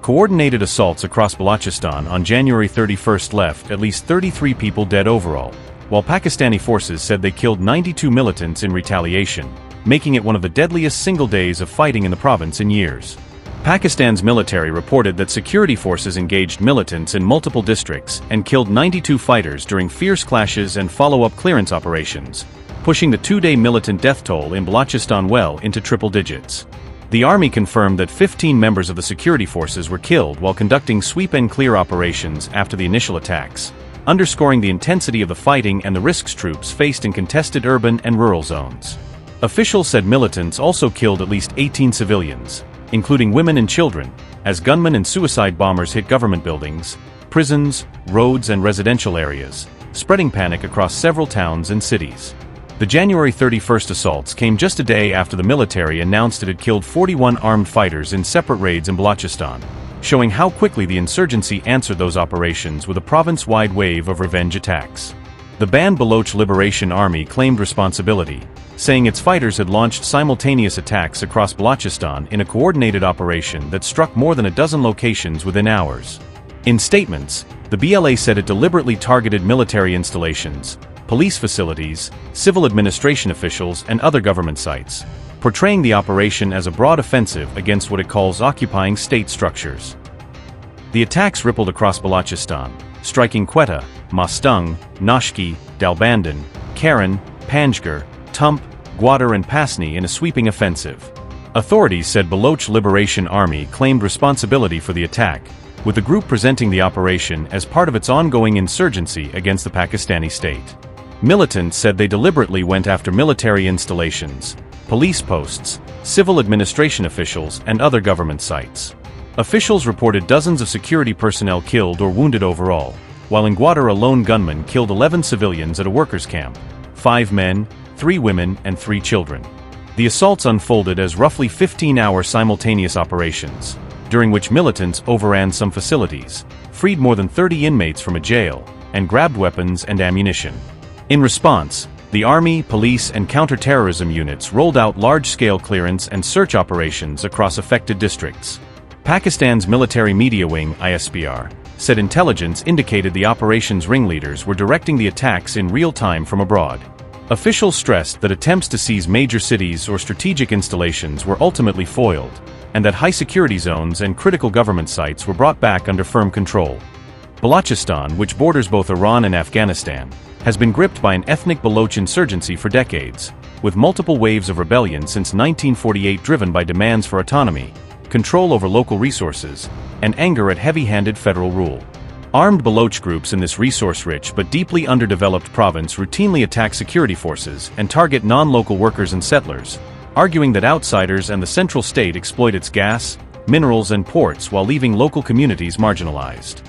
Coordinated assaults across Balochistan on January 31 left at least 33 people dead overall, while Pakistani forces said they killed 92 militants in retaliation, making it one of the deadliest single days of fighting in the province in years. Pakistan's military reported that security forces engaged militants in multiple districts and killed 92 fighters during fierce clashes and follow-up clearance operations, pushing the two-day militant death toll in Balochistan well into triple digits. The army confirmed that 15 members of the security forces were killed while conducting sweep and clear operations after the initial attacks, underscoring the intensity of the fighting and the risks troops faced in contested urban and rural zones. Officials said militants also killed at least 18 civilians, including women and children, as gunmen and suicide bombers hit government buildings, prisons, roads and residential areas, spreading panic across several towns and cities. The January 31 assaults came just a day after the military announced it had killed 41 armed fighters in separate raids in Balochistan, showing how quickly the insurgency answered those operations with a province-wide wave of revenge attacks. The banned Baloch Liberation Army claimed responsibility, saying its fighters had launched simultaneous attacks across Balochistan in a coordinated operation that struck more than a dozen locations within hours. In statements, the BLA said it deliberately targeted military installations, police facilities, civil administration officials and other government sites, portraying the operation as a broad offensive against what it calls occupying state structures. The attacks rippled across Balochistan, striking Quetta, Mastung, Noshki, Dalbandan, Karen, Panjgur, Tump, Gwadar and Pasni in a sweeping offensive. Authorities said Baloch Liberation Army claimed responsibility for the attack, with the group presenting the operation as part of its ongoing insurgency against the Pakistani state. Militants said they deliberately went after military installations, police posts, civil administration officials and other government sites. Officials reported dozens of security personnel killed or wounded overall, while in Gwadar a lone gunman killed 11 civilians at a workers' camp, 5 men, 3 women and 3 children. The assaults unfolded as roughly 15-hour simultaneous operations, during which militants overran some facilities, freed more than 30 inmates from a jail, and grabbed weapons and ammunition. In response, the army, police and counter-terrorism units rolled out large-scale clearance and search operations across affected districts. Pakistan's military media wing, ISPR, said intelligence indicated the operation's ringleaders were directing the attacks in real time from abroad. Officials stressed that attempts to seize major cities or strategic installations were ultimately foiled, and that high-security zones and critical government sites were brought back under firm control. Balochistan, which borders both Iran and Afghanistan, has been gripped by an ethnic Baloch insurgency for decades, with multiple waves of rebellion since 1948 driven by demands for autonomy, control over local resources, and anger at heavy-handed federal rule. Armed Baloch groups in this resource-rich but deeply underdeveloped province routinely attack security forces and target non-local workers and settlers, arguing that outsiders and the central state exploit its gas, minerals and ports while leaving local communities marginalized.